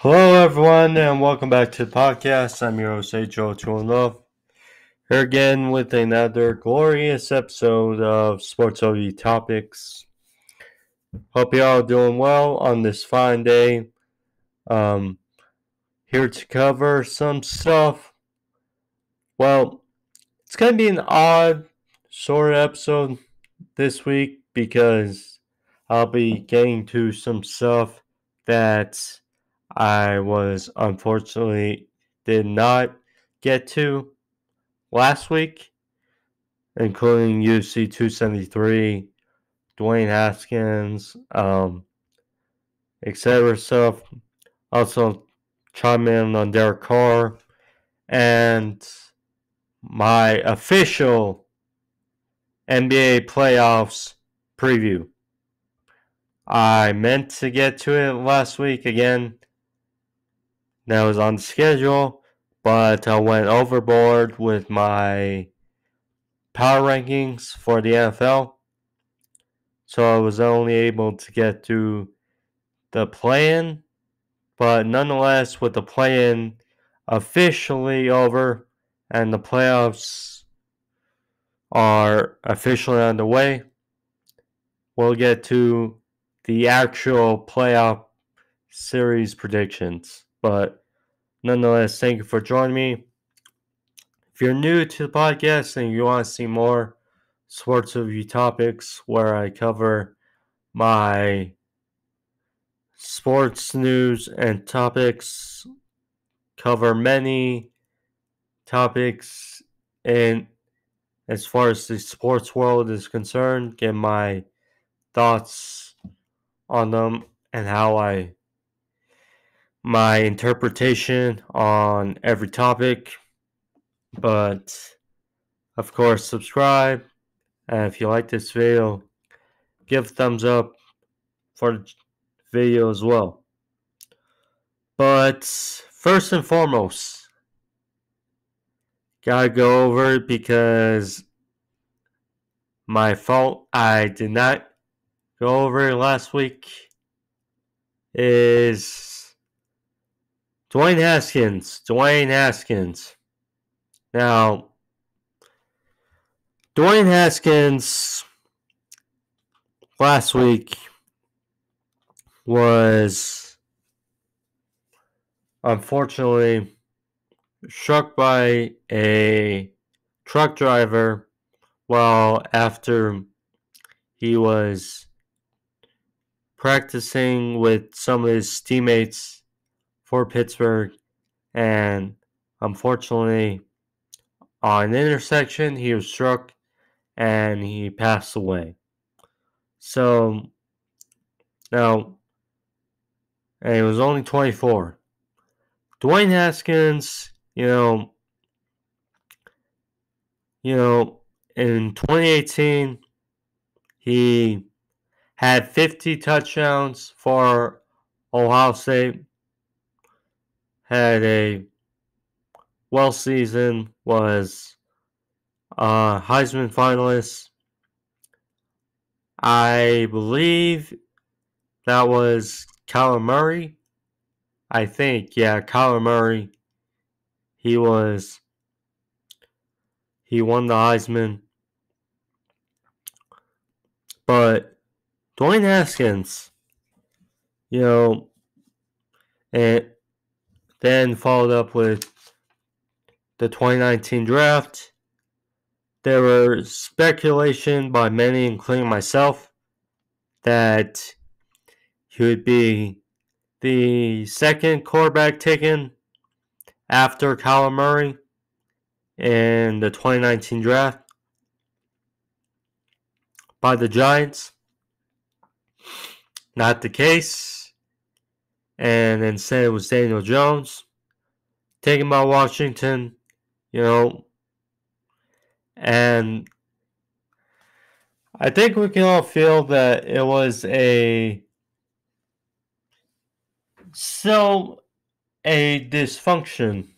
Hello, everyone, and welcome back to the podcast. I'm your host, Ajoe21love, here again with another glorious episode of Sports OD Topics. Hope you all doing well on this fine day. Here to cover some stuff. Well, it's going to be an odd sort of episode this week because I'll be getting to some stuff that I was unfortunately did not get to last week, including UFC 273, Dwayne Haskins, etc. stuff. Also, chime in on Derek Carr and my official NBA playoffs preview. I meant to get to it last week again. That was on the schedule, but I went overboard with my power rankings for the NFL. So I was only able to get to the play-in, but nonetheless, with the play-in officially over and the playoffs are officially underway, we'll get to the actual playoff series predictions. But nonetheless, thank you for joining me. If you're new to the podcast and you want to see more sports review topics where I cover my sports news and topics, cover many topics in as far as the sports world is concerned, get my thoughts on them and my interpretation on every topic. But of course, subscribe, and if you like this video, give a thumbs up for the video as well. But first and foremost, gotta go over it because my fault I did not go over it last week is Dwayne Haskins. Now, Dwayne Haskins last week was unfortunately struck by a truck driver while after he was practicing with some of his teammates for Pittsburgh, and unfortunately on an intersection he was struck and he passed away. So now, and he was only 24. Dwayne Haskins, in 2018, he had 50 touchdowns for Ohio State, had a well season, was a Heisman finalist. I believe that was Kyler Murray. I think, Kyler Murray. He won the Heisman. But Dwayne Haskins, and then followed up with the 2019 draft. There were speculation by many, including myself, that he would be the second quarterback taken after Kyler Murray in the 2019 draft by the Giants. Not the case. And instead it was Daniel Jones taken by Washington, and I think we can all feel that it was still a dysfunction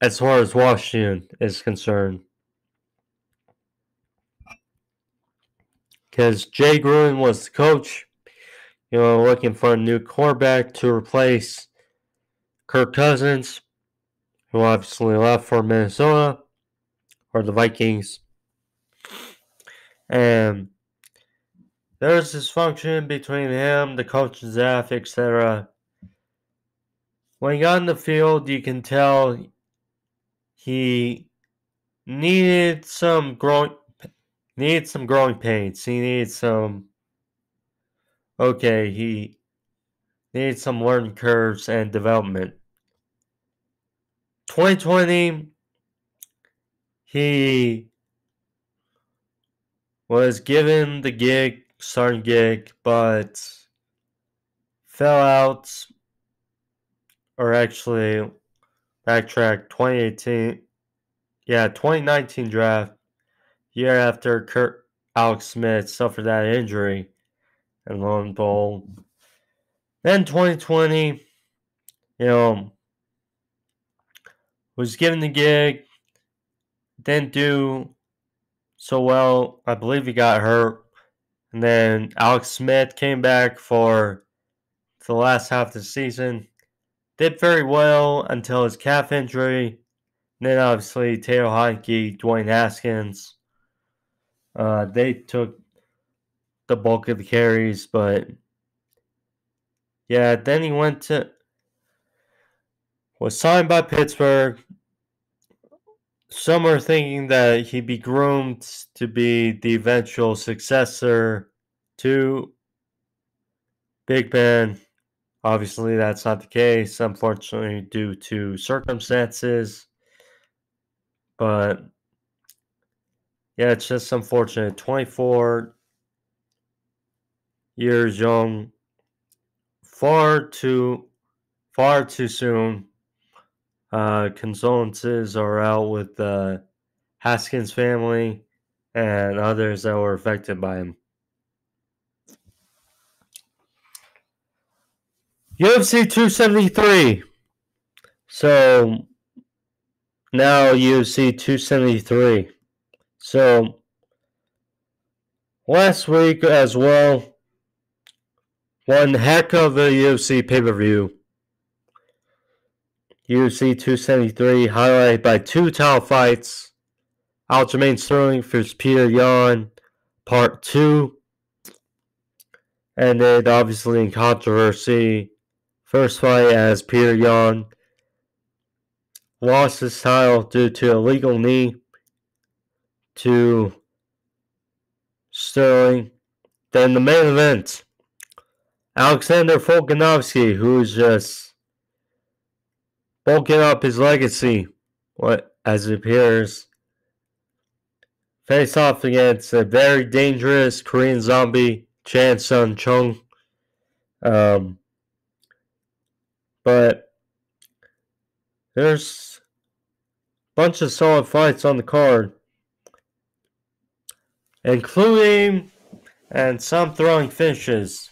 as far as Washington is concerned. Because Jay Gruden was the coach. looking for a new quarterback to replace Kirk Cousins, who obviously left for Minnesota or the Vikings. And there's dysfunction between him, the coaching staff, etc. When he got in the field, you can tell he needed some growing pains. He needed some he needed some learning curves and development. 2020, he was given the starting gig, but fell out, or actually backtrack, 2019 draft, year after Alex Smith suffered that injury, and lo and behold, then 2020, was given the gig, didn't do so well. I believe he got hurt, and then Alex Smith came back for the last half of the season, did very well until his calf injury. And then obviously Taylor Heineke, Dwayne Haskins, they took the bulk of the carries, but yeah, then he was signed by Pittsburgh. Some are thinking that he'd be groomed to be the eventual successor to Big Ben. Obviously, that's not the case, unfortunately, due to circumstances. But yeah, it's just unfortunate. 24 years young, far too soon. Condolences are out with the Haskins family and others that were affected by him. UFC 273. So now UFC 273. So last week as well, one heck of a UFC pay-per-view. UFC 273 highlighted by two title fights. Aljamain Sterling vs. Peter Yan, Part 2. Ended obviously in controversy. First fight as Peter Yan lost his title due to a legal knee to Sterling. Then the main event, Alexander Volkanovski, who's just bulking up his legacy, as it appears, face off against a very dangerous Korean zombie, Chan Sung Chung. But there's a bunch of solid fights on the card, including and some throwing finishes,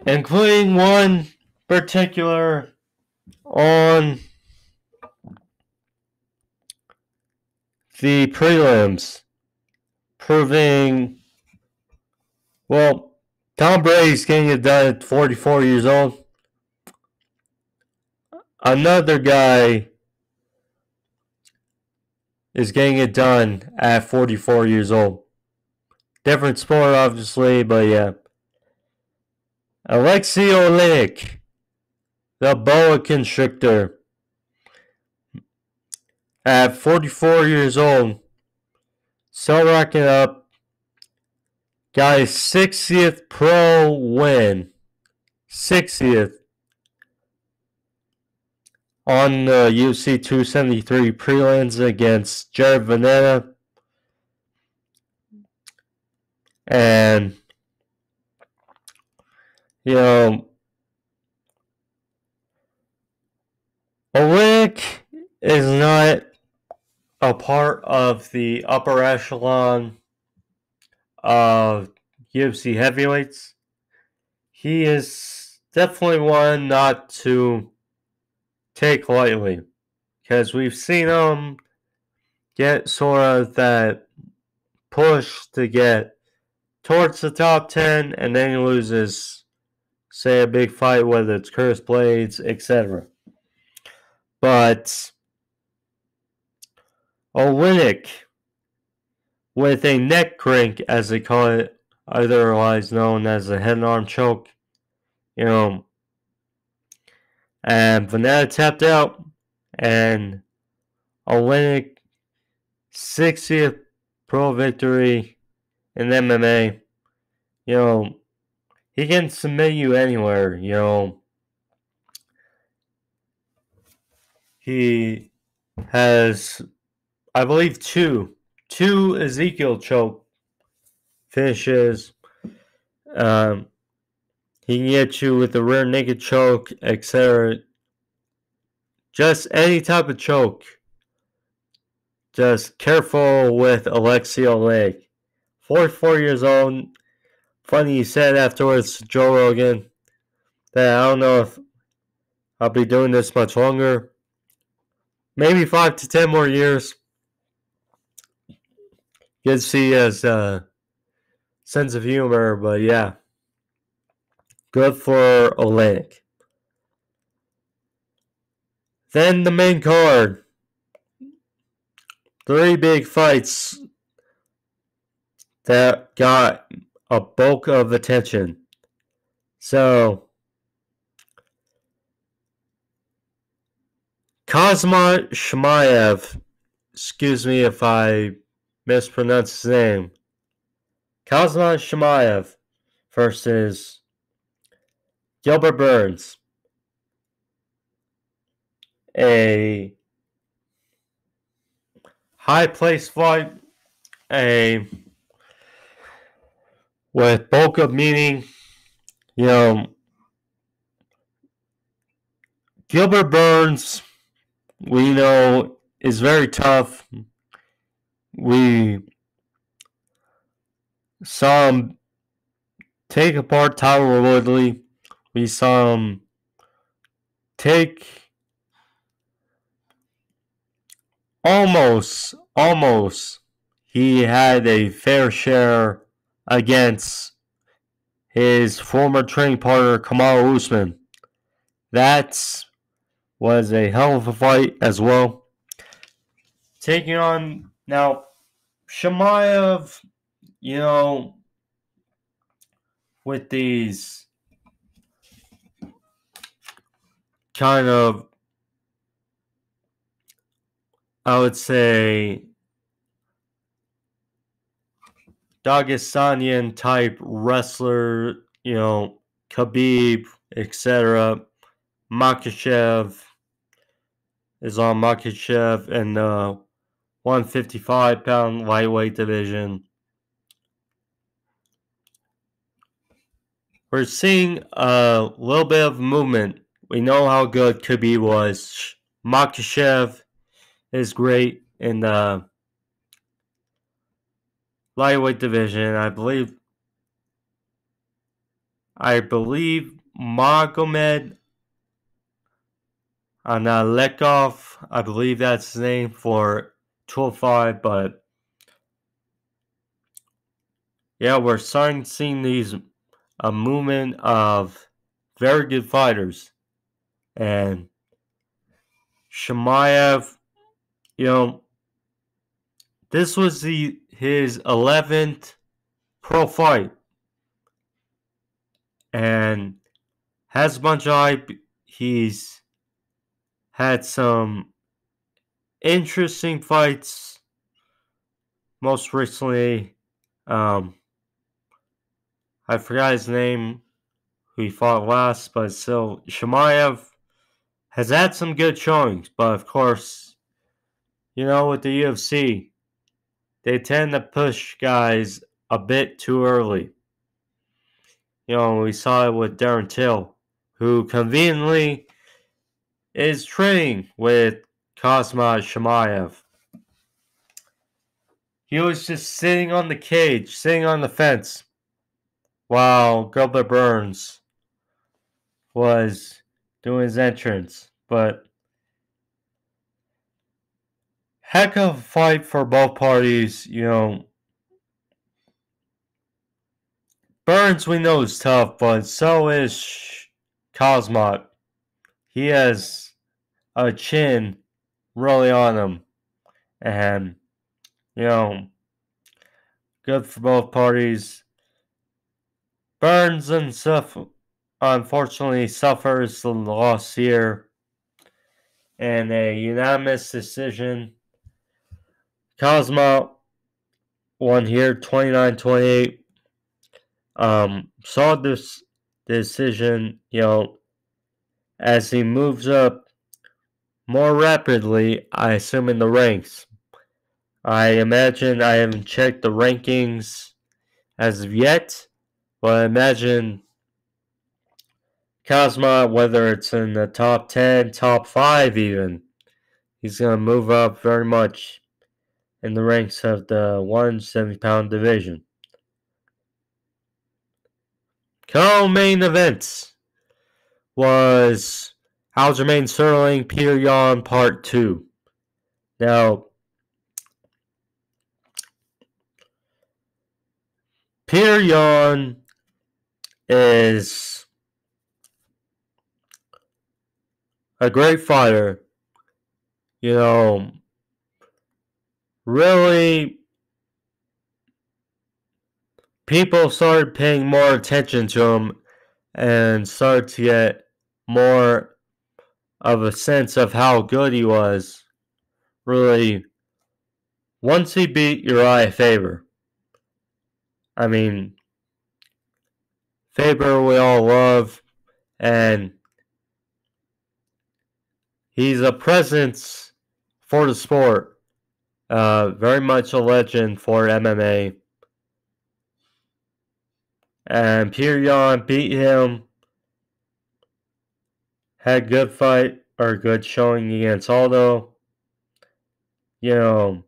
including one particular on the prelims, proving, Tom Brady's getting it done at 44 years old. Another guy is getting it done at 44 years old. Different sport, obviously, but yeah. Alexei Oleinik, the boa constrictor, at 44 years old, still racking up, got his 60th pro win. 60th. On the UFC 273 prelims against Jared Vanetta. And, Oleinik is not a part of the upper echelon of UFC heavyweights. He is definitely one not to take lightly, because we've seen him get sort of that push to get towards the top 10, and then he loses, say, a big fight, whether it's Curtis Blades, etc. But Olynyk, with a neck crank, as they call it, otherwise known as a head and arm choke, and Vanetta tapped out, and Olynyk 60th pro victory in MMA. He can submit you anywhere. He has, I believe, two Ezekiel choke finishes. He can get you with the rear naked choke, etc. Just any type of choke. Just careful with Alexei Oleg. 44 years old. Funny he said afterwards to Joe Rogan that I don't know if I'll be doing this much longer. Maybe 5 to 10 more years. Good to see his sense of humor, but yeah. Good for Olynyk. Then the main card. 3 big fights that got a bulk of attention. So, Kazmat Shemaev, excuse me if I mispronounce his name, Kazmat Shemaev versus Gilbert Burns. A high-placed fight, with bulk of meaning. Gilbert Burns, we know, is very tough. We saw him take apart Tyler Woodley. We saw him take almost, he had a fair share against his former training partner, Kamaru Usman. That was a hell of a fight as well. Taking on, now, Shemaev, with these kind of, I would say, Dagestanian type wrestler, Khabib, etc. Makhachev is on Makhachev in the 155-pound lightweight division. We're seeing a little bit of movement. We know how good Khabib was. Makhachev is great in the lightweight division. I believe Magomed Analekov, I believe that's his name, for 205, but yeah, we're starting to see a movement of very good fighters. And Shemaev, this was his 11th pro fight. And has a bunch of hype. He's had some interesting fights. Most recently, I forgot his name, who he fought last, but still, Shemaev has had some good showings. But of course, with the UFC, they tend to push guys a bit too early. We saw it with Darren Till, who conveniently is training with Kazmat Shemaev. He was just sitting on the cage, sitting on the fence, while Gilbert Burns was doing his entrance. But heck of a fight for both parties. Burns, we know, is tough, but so is Cosmot. He has a chin really on him. And, good for both parties. Burns unfortunately suffers the loss here in a unanimous decision. Cosmo won here 29-28. Saw this decision, as he moves up more rapidly, I assume, in the ranks. I imagine, I haven't checked the rankings as of yet, but I imagine Cosmo, whether it's in the top 10, top 5 even, he's going to move up very much in the ranks of the 170-pound division. Co-main events was Aljamain Sterling, Peter Yan Part 2. Now, Peter Yan is a great fighter. Really, people started paying more attention to him and started to get more of a sense of how good he was. Really, once he beat Uriah Faber. I mean, Faber we all love, and he's a presence for the sport. Very much a legend for MMA. And Peter Yan beat him. Had a good fight, or good showing against Aldo. Beat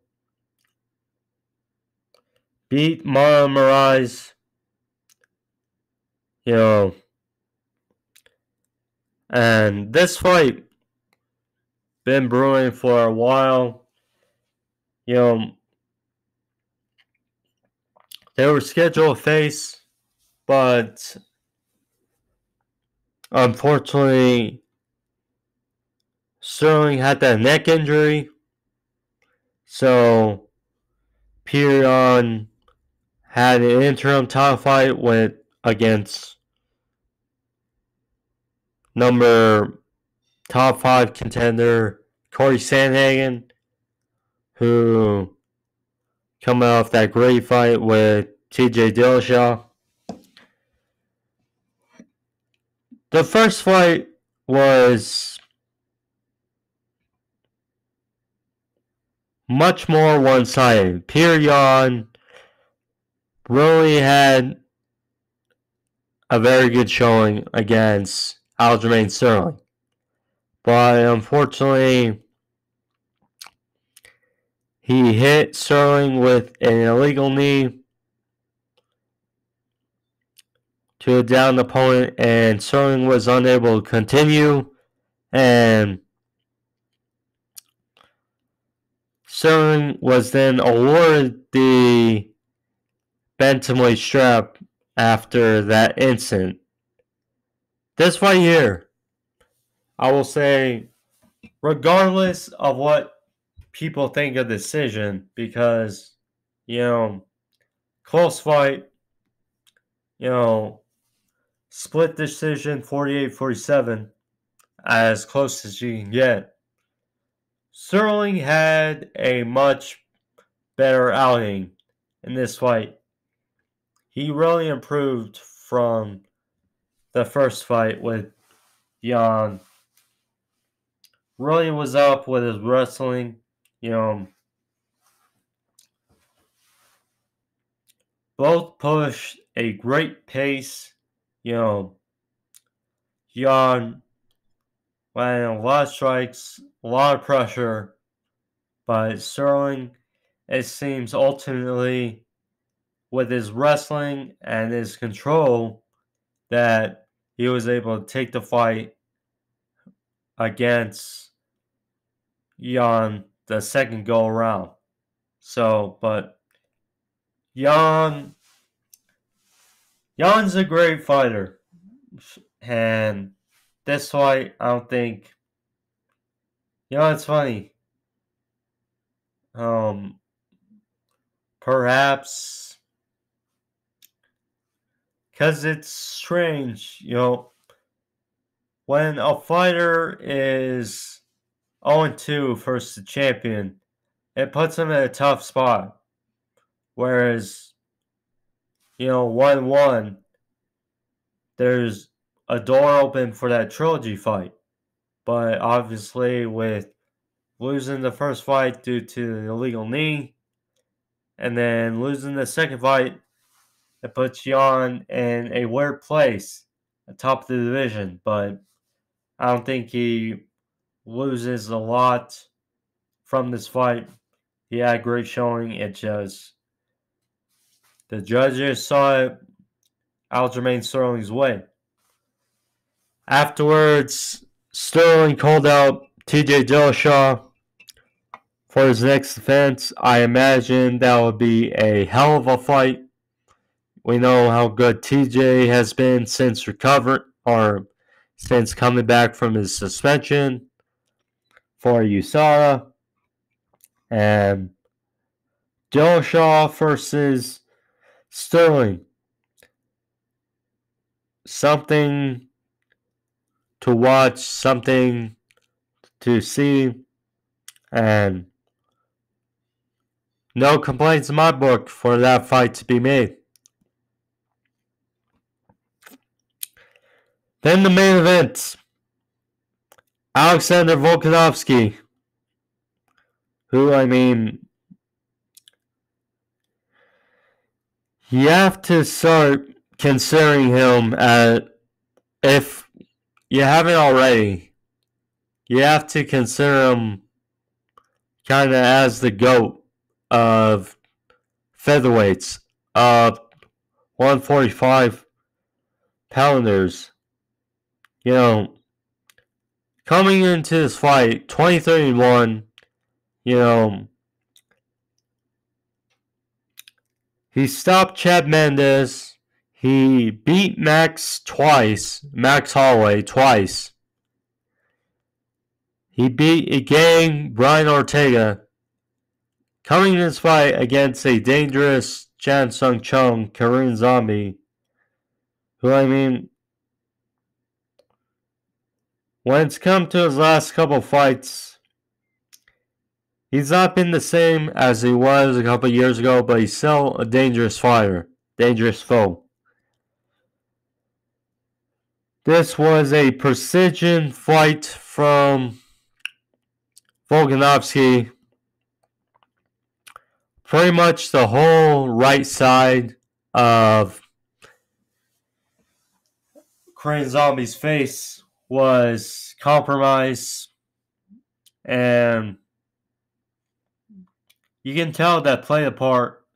Mara Moraes. And this fight been brewing for a while. They were scheduled to face, but unfortunately, Sterling had that neck injury. So, Peter Yan had an interim title fight against top 5 contender Corey Sandhagen, who coming off that great fight with TJ Dillashaw. The first fight was much more one-sided. Peter Yan really had a very good showing against Aljamain Sterling. But unfortunately, he hit Sterling with an illegal knee to a downed opponent, and Sterling was unable to continue, and Sterling was then awarded the bantamweight strap after that incident. This fight here, I will say, regardless of what people think of the decision, because, close fight, split decision 48-47, as close as you can get. Sterling had a much better outing in this fight. He really improved from the first fight with Yan. Really was up with his wrestling. Both pushed a great pace. Yan landed a lot of strikes, a lot of pressure. But Sterling, it seems, ultimately, with his wrestling and his control, that he was able to take the fight against Yan the second go around. So, but Yan, Jan's a great fighter. And this fight, I don't think. It's funny. Perhaps because it's strange, when a fighter is 0-2 versus the champion, it puts him in a tough spot. Whereas, 1-1, there's a door open for that trilogy fight. But obviously, with losing the first fight due to the illegal knee, and then losing the second fight, it puts Jan in a weird place atop the division. But I don't think he loses a lot from this fight. He had a great showing. It just, the judges saw it Aljamain Sterling's way. Afterwards, Sterling called out TJ Dillashaw for his next defense. I imagine that would be a hell of a fight. We know how good TJ has been since since coming back from his suspension for USADA. And Dillashaw versus Sterling. Something to watch, something to see, and no complaints in my book for that fight to be made. Then the main event. Alexander Volkanovski, who, you have to start considering him if you haven't already, you have to consider him kind of as the GOAT of featherweights, of 145 pounders. Coming into this fight, 23-1, he stopped Chad Mendes. He beat Max Holloway twice. He beat Gang Brian Ortega. Coming in this fight against a dangerous Chan Sung Chung Korean Zombie, who, when it's come to his last couple fights, he's not been the same as he was a couple years ago, but he's still a dangerous fighter, dangerous foe. This was a precision fight from Volkanovski. Pretty much the whole right side of Korean Zombie's face was compromised, and you can tell that played a part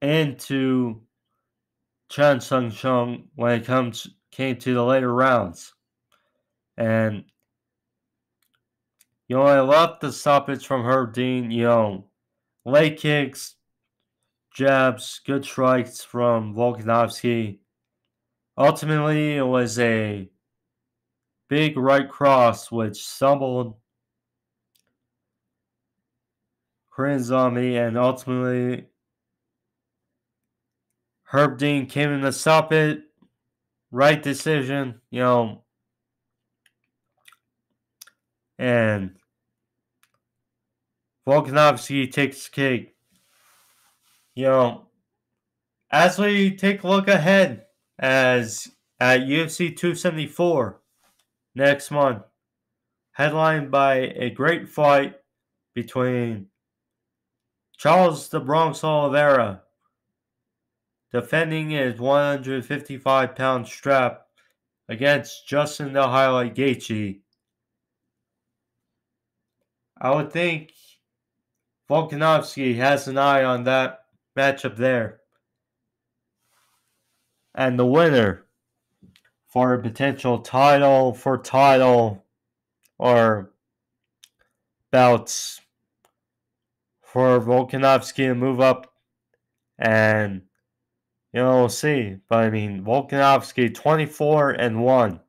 into Chan Sung Chung when it came to the later rounds. And I love the stoppage from Herb Dean. Leg kicks, jabs, good strikes from Volkanovski. Ultimately, it was a big right cross which stumbled Korean Zombie, and ultimately Herb Dean came in to stop it. Right decision, and Volkanovski takes the cake. As we take a look ahead at UFC 274 next month, headlined by a great fight between Charles the Bronx Oliveira, defending his 155-pound strap against Justin the Highlight Gaethje. I would think Volkanovski has an eye on that matchup there. And the winner for a potential title or bouts for Volkanovski to move up and, we'll see. But I mean, Volkanovski 24-1.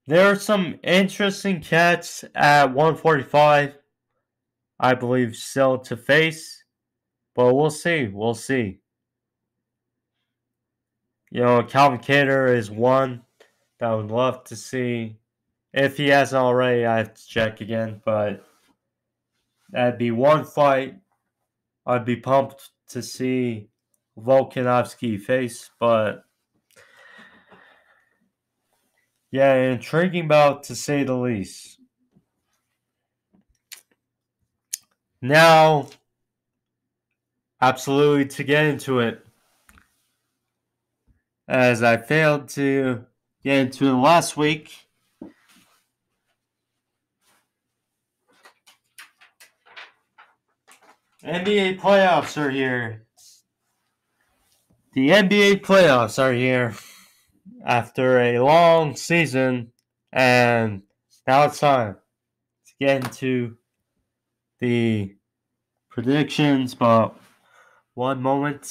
There are some interesting cats at 145, I believe, still to face. But we'll see. We'll see. Calvin Kattar is one that I would love to see. If he hasn't already, I have to check again. But that'd be one fight I'd be pumped to see Volkanovski face. But yeah, intriguing bout to say the least. Now, absolutely to get into it, as I failed to get into it last week. NBA playoffs are here. The NBA playoffs are here after a long season, and now it's time to get into the predictions. But one moment.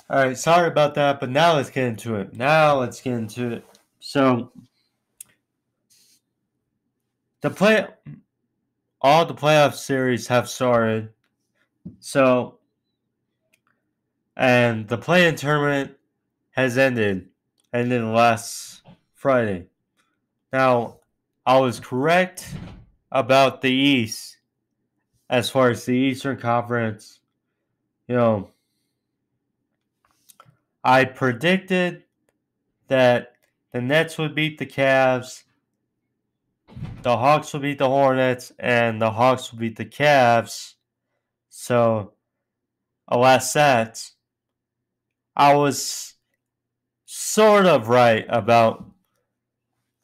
Alright, sorry about that, but now let's get into it. So, all the playoff series have started. So, and the play-in tournament has ended last Friday. Now, I was correct about the East as far as the Eastern Conference. I predicted that the Nets would beat the Cavs, the Hawks would beat the Hornets, and the Hawks would beat the Cavs. So, alas that, I was sort of right about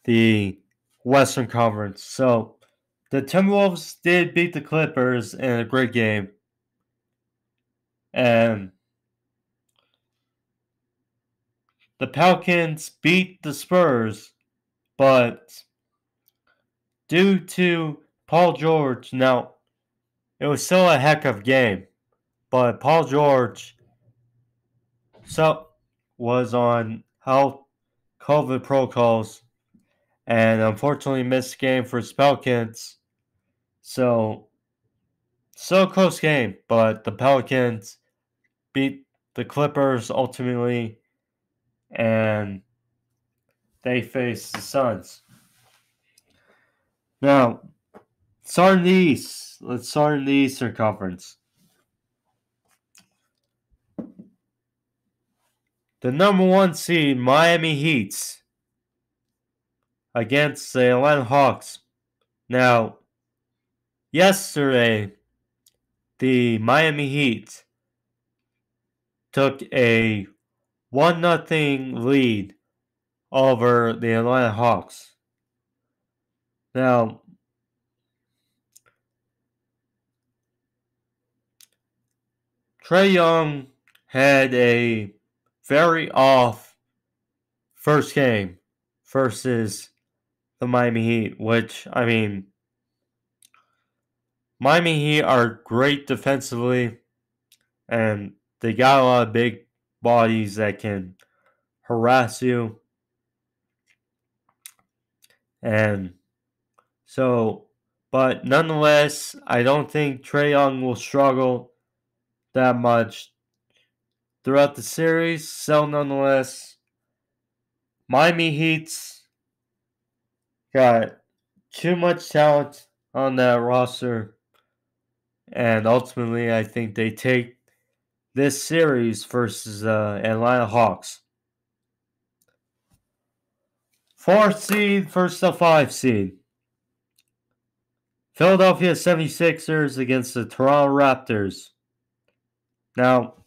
the Western Conference. So, the Timberwolves did beat the Clippers in a great game. And the Pelicans beat the Spurs, but due to Paul George, now, it was still a heck of a game, but Paul George was on health COVID protocols and unfortunately missed the game for his Pelicans. So, still a close game, but the Pelicans beat the Clippers ultimately, and they face the Suns. Now, starting in the East. Let's start in the Eastern Conference. The number one seed, Miami Heat, against the Atlanta Hawks. Now, yesterday, the Miami Heat took a 1-0 lead over the Atlanta Hawks. Now, Trae Young had a very off first game versus the Miami Heat, which, I mean, Miami Heat are great defensively, And they got a lot of big bodies that can harass you. And so, but nonetheless, I don't think Trae Young will struggle that much throughout the series. So, nonetheless, Miami Heat's got too much talent on that roster. And ultimately, I think they take this series versus Atlanta Hawks. 4th seed versus the 5 seed. Philadelphia 76ers against the Toronto Raptors. Now,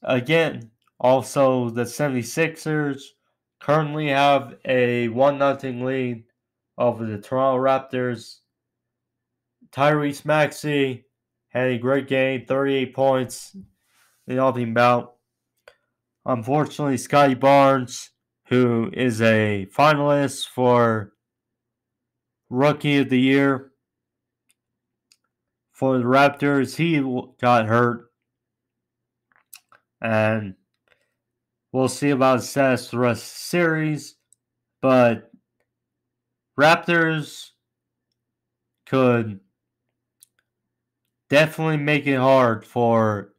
again, also the 76ers currently have a 1-0 lead over the Toronto Raptors. Tyrese Maxey had a great game, 38 points in the opening bout. Unfortunately, Scotty Barnes, who is a finalist for Rookie of the Year for the Raptors, he got hurt. And we'll see about his status the rest of the series. But Raptors could definitely make it hard for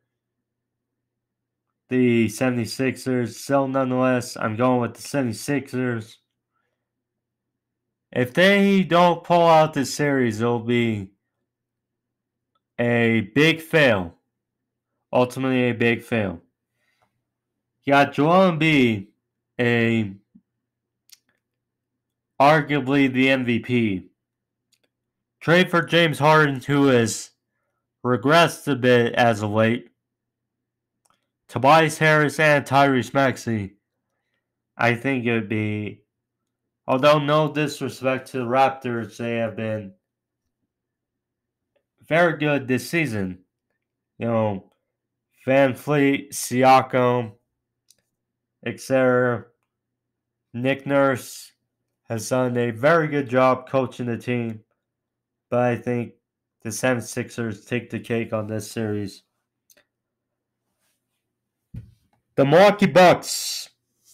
the 76ers. So nonetheless, I'm going with the 76ers. If they don't pull out this series, it'll be a big fail. Ultimately, a big fail. You got Joel Embiid, arguably the MVP. Trade for James Harden, who has regressed a bit as of late. Tobias Harris and Tyrese Maxey. I think it would be, although no disrespect to the Raptors, they have been very good this season. You know, Van Fleet, Siakam, etc. Nick Nurse has done a very good job coaching the team. But I think the 76ers take the cake on this series. The Milwaukee Bucks,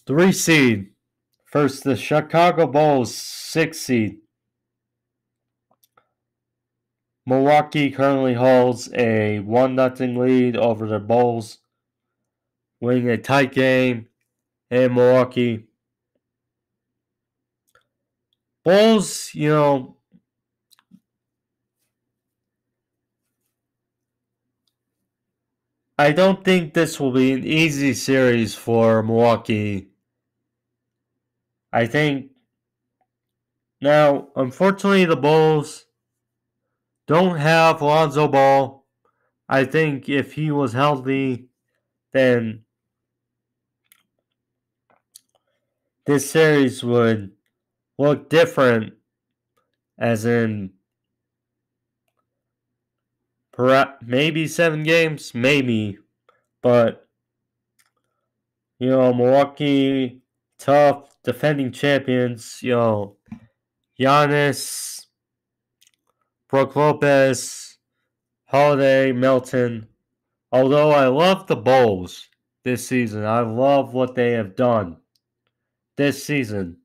3 seed, versus the Chicago Bulls, 6 seed. Milwaukee currently holds a 1-0 lead over the Bulls, winning a tight game in Milwaukee. Bulls, I don't think this will be an easy series for Milwaukee. I think now, unfortunately, the Bulls don't have Lonzo Ball. I think if he was healthy, then this series would look different, as in perhaps maybe 7 games, maybe. But, Milwaukee, tough, defending champions, Giannis, Brook Lopez, Holiday, Melton. Although I love the Bulls this season, I love what they have done this season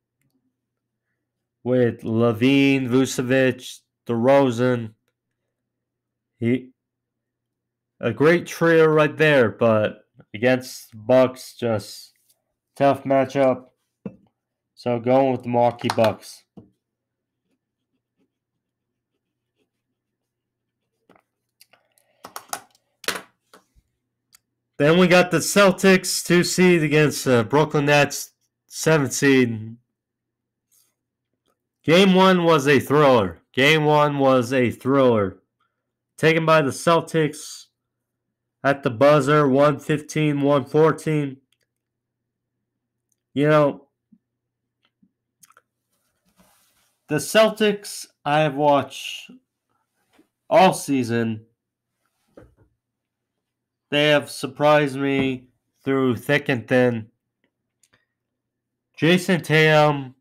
with Levine, Vucevic, DeRozan. A great trio right there, but against Bucks, just tough matchup. So going with the Milwaukee Bucks. Then we got the Celtics, 2 seed against Brooklyn Nets, 7 seed. Game 1 was a thriller. Taken by the Celtics at the buzzer, 115-114. The Celtics I have watched all season. They have surprised me through thick and thin. Jason Tatum,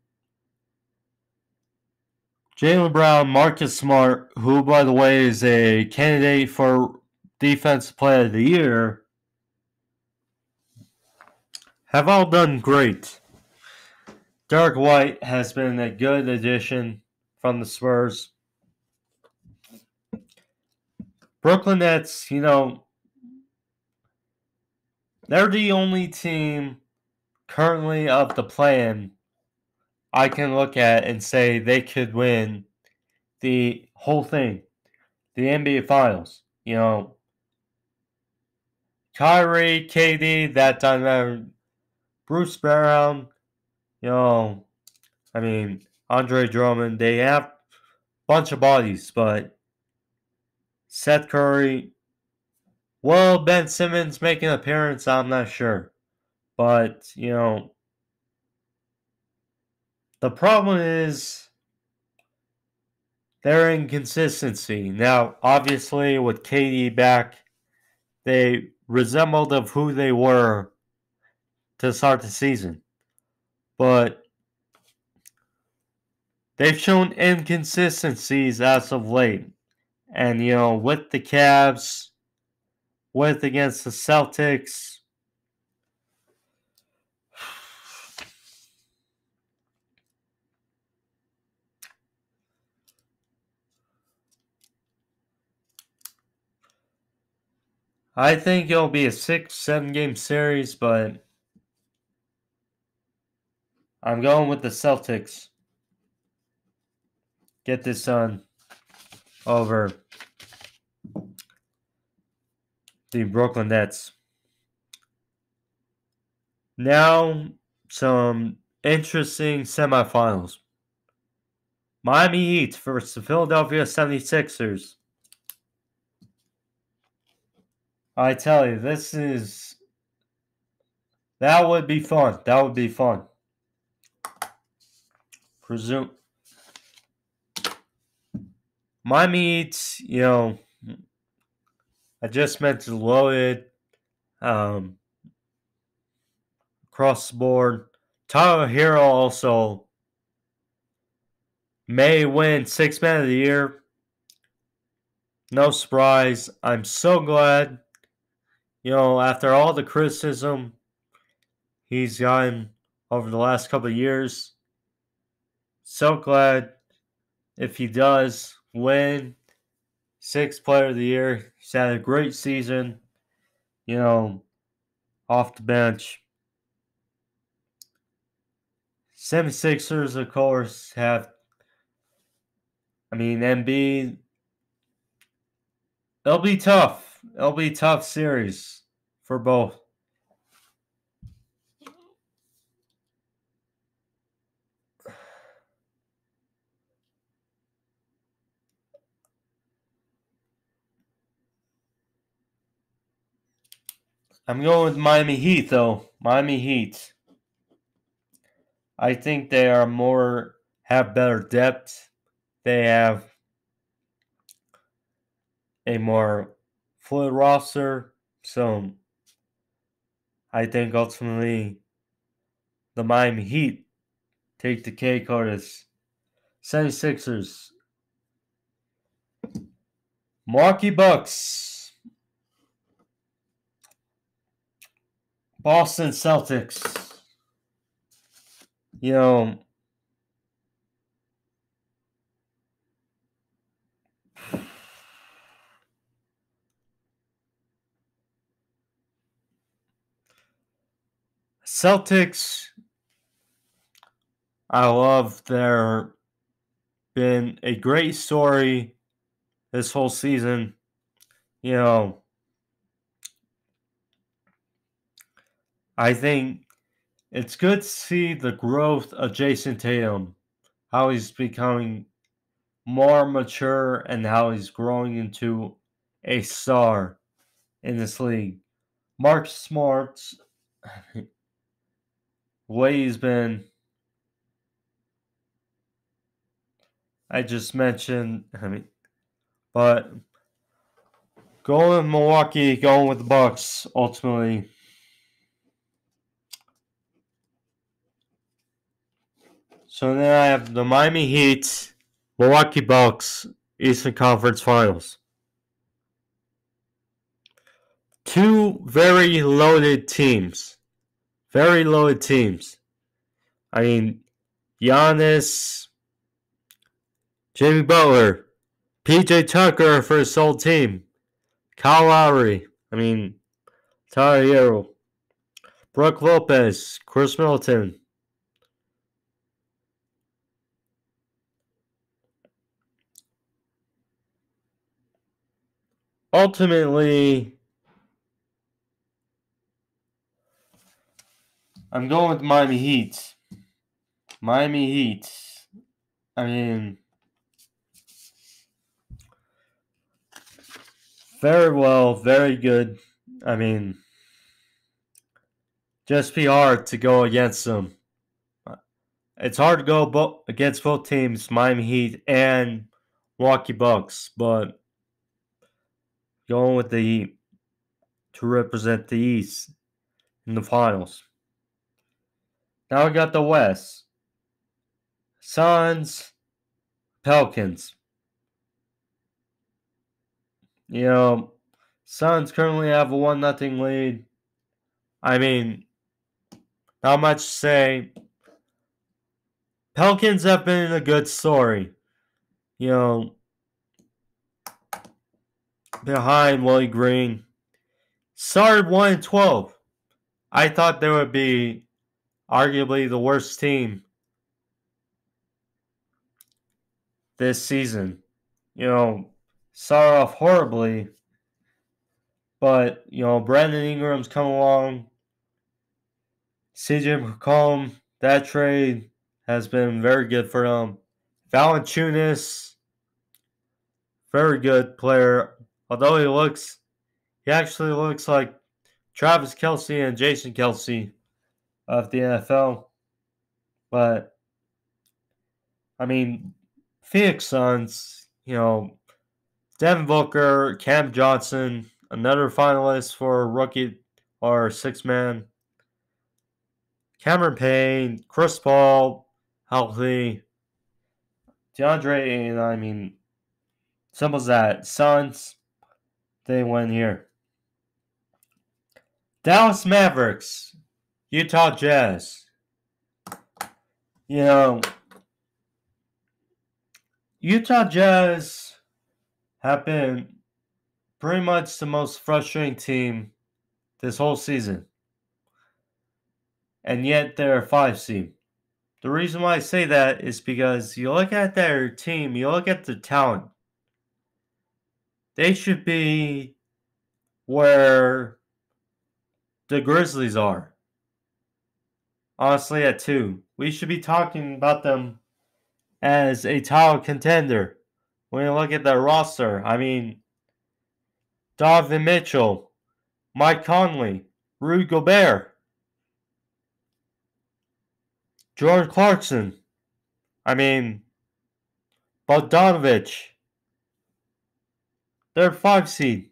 Jaylen Brown, Marcus Smart, who, by the way, is a candidate for Defensive Player of the Year have all done great. Derek White has been a good addition from the Spurs. Brooklyn Nets, they're the only team currently of the play-in I can look at and say they could win the whole thing, the NBA Finals. Kyrie, KD, that time, Bruce Brown, Andre Drummond, they have a bunch of bodies, but Seth Curry, will Ben Simmons make an appearance? I'm not sure. But, the problem is their inconsistency. Now, obviously, with KD back, they resembled of who they were to start the season. But they've shown inconsistencies as of late. And, with the Cavs, with against the Celtics, I think it'll be a 6-7 game series, but I'm going with the Celtics. Get this done over the Brooklyn Nets. Now, some interesting semifinals. Miami Heat versus the Philadelphia 76ers. I tell you, that would be fun. That would be fun. Miami Heat, I just mentioned loaded across the board. Tyler Hero also may win Sixth Man of the Year. No surprise. I'm so glad, after all the criticism he's gotten over the last couple of years, so glad if he does win Sixth Player of the Year. He's had a great season, off the bench. 76ers, of course, have, Embiid. It'll be tough. It'll be a tough series for both. I'm going with Miami Heat, though. Miami Heat. I think they have better depth. They have a more fluid roster. So I think ultimately the Miami Heat take the cake on this. 76ers. Milwaukee Bucks. Boston Celtics. Celtics, I love their been a great story this whole season. I think it's good to see the growth of Jason Tatum, how he's becoming more mature and how he's growing into a star in this league. Mark Smart's way he's been, I just mentioned, but going with Milwaukee, going with the Bucks, ultimately. So then I have the Miami Heat, Milwaukee Bucks, Eastern Conference Finals. two very loaded teams. Very loaded teams. I mean, Giannis, Jimmy Butler, PJ Tucker for his whole team, Kyle Lowry, Tyler Hero, Brook Lopez, Chris Middleton. Ultimately, I'm going with Miami Heat. Miami Heat. Very well, very good. Just be hard to go against them. It's hard to go against both teams, Miami Heat and Milwaukee Bucks, but going with the Heat to represent the East in the finals. Now we got the West. Suns, Pelicans. Suns currently have a 1-0 lead. Not much to say. Pelicans have been a good story. Behind Willie Green. Started 1-12. I thought they would be arguably the worst team this season. Started off horribly. But, Brandon Ingram's come along. CJ McCollum, that trade has been very good for them. Valanciunas, very good player. Although he actually looks like Travis Kelce and Jason Kelce of the NFL. But, Phoenix Suns, Devin Booker, Cam Johnson, another finalist for rookie or sixth man. Cameron Payne, Chris Paul, healthy. DeAndre, and simple as that. Suns, they win here. Dallas Mavericks, Utah Jazz. Utah Jazz have been pretty much the most frustrating team this whole season. And yet they're a 5 seed. The reason why I say that is because you look at their team, you look at the talent. They should be where the Grizzlies are. Honestly, at 2. We should be talking about them as a title contender. When you look at their roster, Donovan Mitchell, Mike Conley, Rudy Gobert, Jordan Clarkson, Bogdanovich. They're 5 seed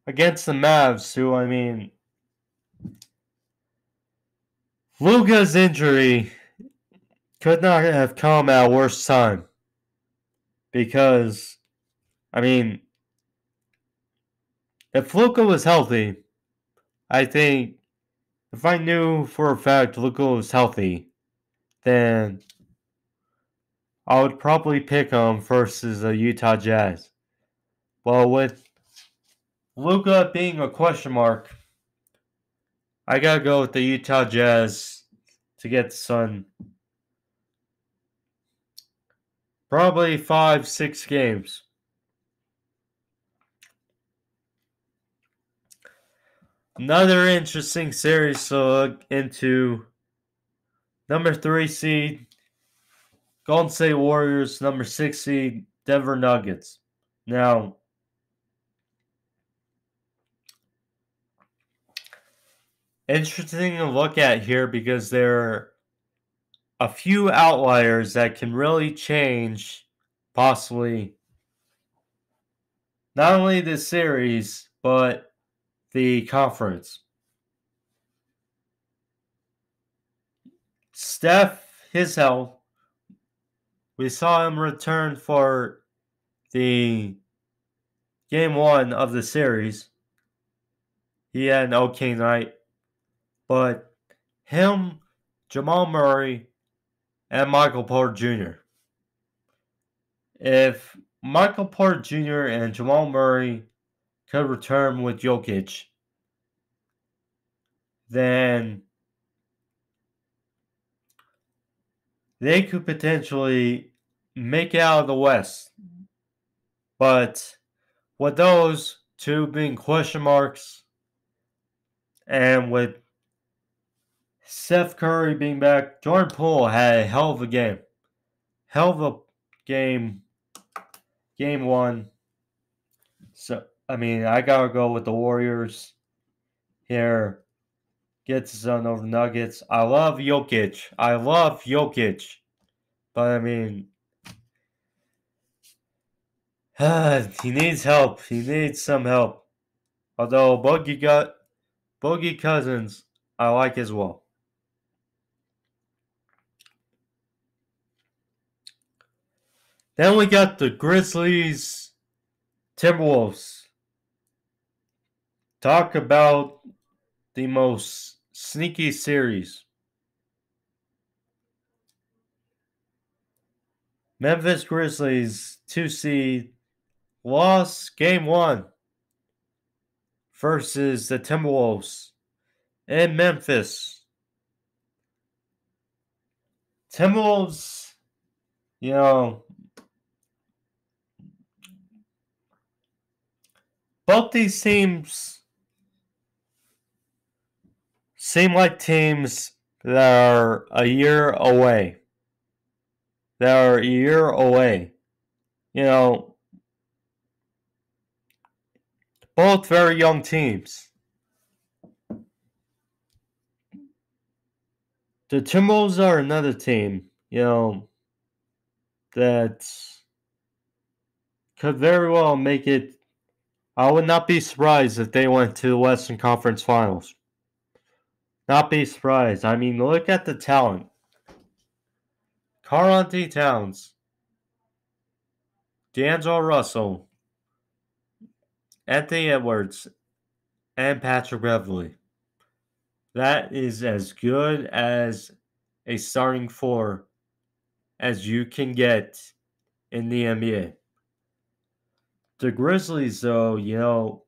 against the Mavs, who, Luka's injury could not have come at a worse time. Because, if Luka was healthy, I think if I knew for a fact Luka was healthy, then I would probably pick him versus the Utah Jazz. Well, with Luka being a question mark, I gotta go with the Utah Jazz to get the Sun. Probably 5-6 games. Another interesting series to look into. Number 3 seed, Golden State Warriors. Number 6 seed, Denver Nuggets. Now, interesting to look at here because there are a few outliers that can really change, possibly, not only this series, but the conference. Steph, his health. We saw him return for the Game 1 of the series. he had an okay night. But him, Jamal Murray, and Michael Porter Jr. If Michael Porter Jr. and Jamal Murray could return with Jokic, then they could potentially make it out of the West. But with those two being question marks, and with Steph Curry being back, Jordan Poole had a hell of a game. Hell of a game. Game one. So, I mean, I gotta go with the Warriors here. Gets his own over the Nuggets. I love Jokic. But, I mean, he needs help. He needs some help. Although Boogie Cousins, I like as well. Then we got the Grizzlies, Timberwolves. Talk about the most sneaky series. Memphis Grizzlies 2 seed lost game 1 versus the Timberwolves in Memphis. Timberwolves, you know, both these teams seem like teams that are a year away. You know, both very young teams. The Timberwolves are another team, that could very well make it. I would not be surprised if they went to the Western Conference Finals. Not be surprised. I mean, look at the talent. Carl Towns, D'Angelo Russell, Anthony Edwards, and Patrick Beverley. That is as good as a starting four as you can get in the NBA. The Grizzlies, though,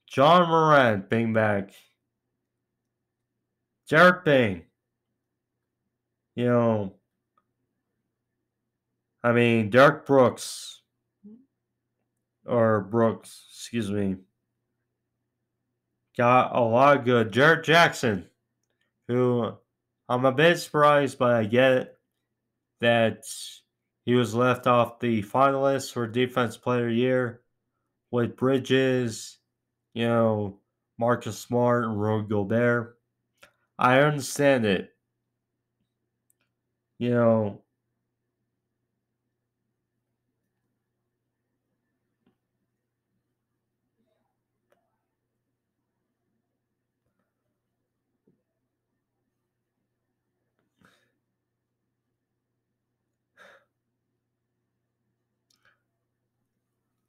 John Morant being back, Jarrett Bang, Derek Brooks, got a lot of good. Jarrett Jackson, who I'm a bit surprised, but I get that he was left off the finalists for Defense Player of the Year with Bridges, Marcus Smart, and Rudy Gobert. I understand it.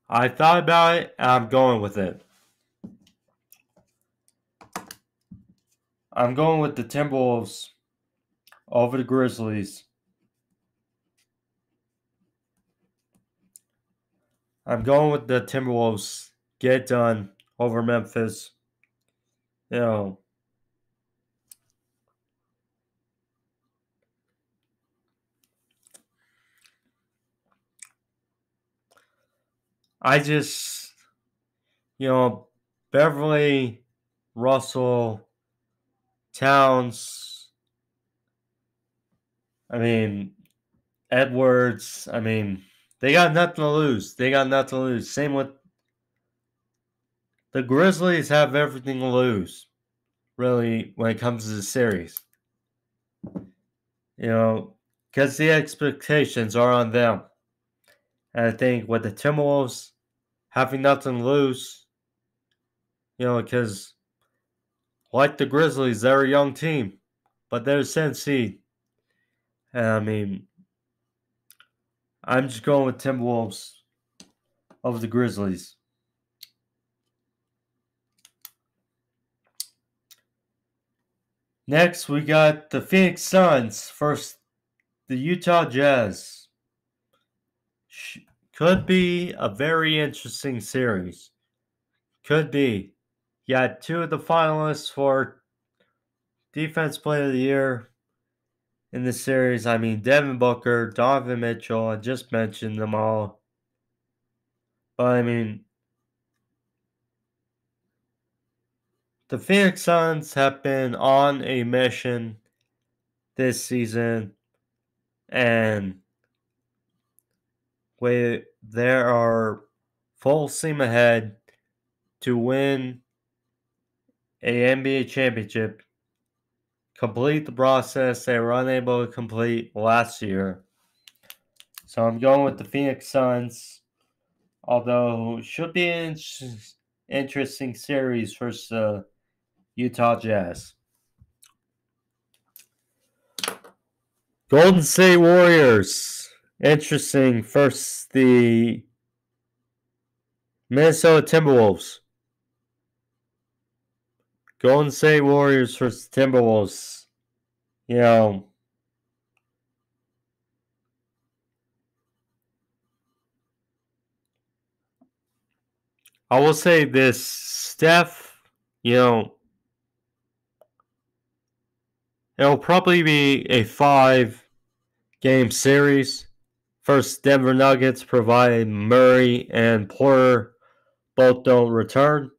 I thought about it, and I'm going with it. I'm going with the Timberwolves over the Grizzlies. I'm going with the Timberwolves. Get it done over Memphis. I just, Beverly, Russell, Towns, Edwards, they got nothing to lose. Same with the Grizzlies have everything to lose, really, when it comes to the series. Because the expectations are on them. And I think with the Timberwolves having nothing to lose, because like the Grizzlies, they're a young team, but they're a 10th seed. And I'm just going with Timberwolves over the Grizzlies. Next, we got the Phoenix Suns versus the Utah Jazz. Could be a very interesting series. Could be. You got two of the finalists for Defense Player of the Year in this series. I mean, Devin Booker, Donovan Mitchell. I just mentioned them all. But I mean, the Phoenix Suns have been on a mission this season, and they are full steam ahead to win a NBA championship, complete the process they were unable to complete last year. So I'm going with the Phoenix Suns, although it should be an interesting series versus the Utah Jazz. Golden State Warriors, interesting versus the Minnesota Timberwolves. Golden State Warriors versus Timberwolves. You know, I will say this, Steph, it'll probably be a 5-game series. First, Denver Nuggets, provided Murray and Porter both don't return.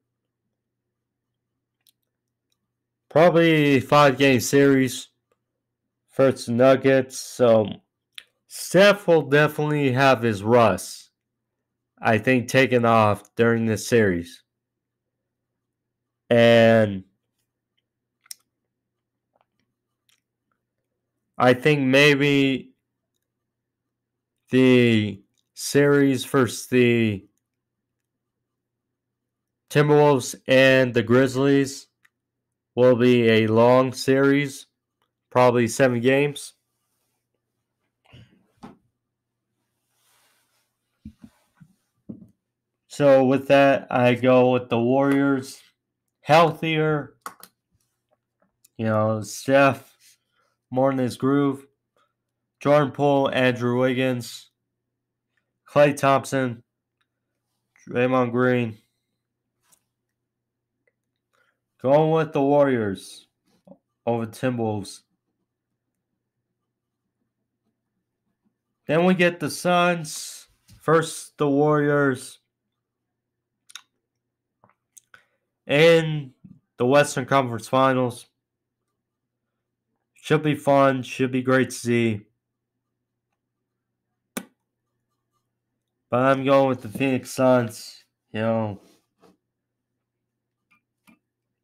Probably a 5-game series. First, Nuggets. So, Steph will definitely have his rust, I think, taken off during this series. And I think maybe the series versus the Timberwolves and the Grizzlies will be a long series, probably 7 games. So with that, I go with the Warriors. Healthier, Steph more in his groove. Jordan Poole, Andrew Wiggins, Klay Thompson, Draymond Green. Going with the Warriors over Timberwolves. Then we get the Suns. First, the Warriors. In the Western Conference Finals. Should be fun. Should be great to see. But I'm going with the Phoenix Suns.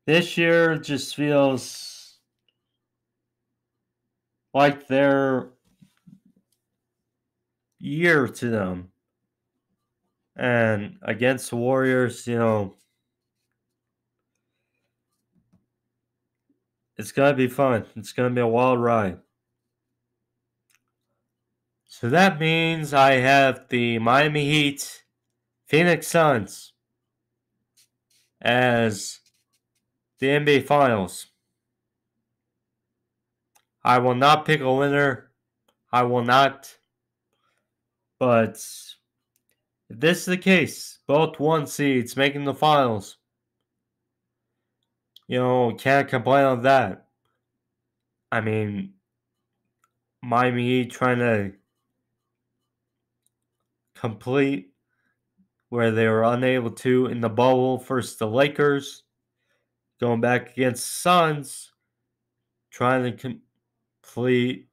This year just feels like their year to them. And against the Warriors, it's going to be fun. It's going to be a wild ride. So that means I have the Miami Heat, Phoenix Suns as the NBA Finals. I will not pick a winner. I will not. But if this is the case, both 1 seeds making the finals, can't complain on that. I mean, Miami Heat trying to complete where they were unable to in the bubble versus the Lakers, going back against the Suns, trying to complete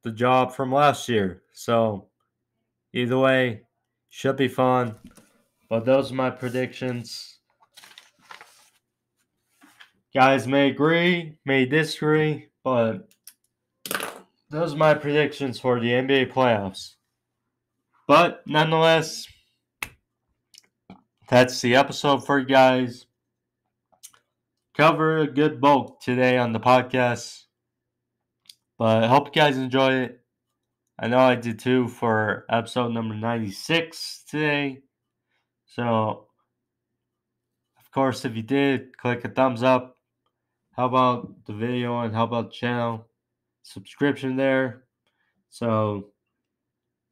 the job from last year. So, either way, should be fun. But those are my predictions. Guys may agree, may disagree, but those are my predictions for the NBA playoffs. But nonetheless, that's the episode for you guys. Cover a good bulk today on the podcast. But I hope you guys enjoy it. I know I did too for episode number 96 today. So, of course, if you did, click a thumbs up. help out the video and help out the channel. Subscription there. So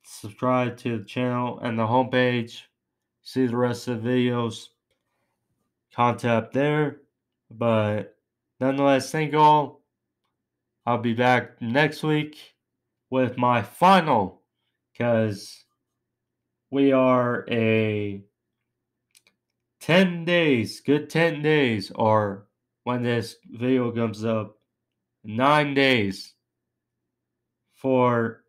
subscribe to the channel and the homepage. See the rest of the videos. Content up there. But nonetheless, thank you all. I'll be back next week with my final, because we are a 10 days, good 10 days, or when this video comes up, 9 days for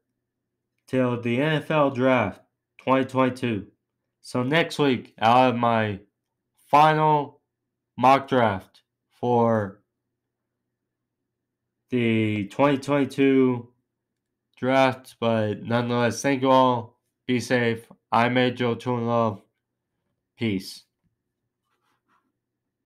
till the NFL draft 2022. So next week, I'll have my final mock draft for the 2022 draft. But nonetheless, thank you all. Be safe. I'm Ajoe21love. Peace.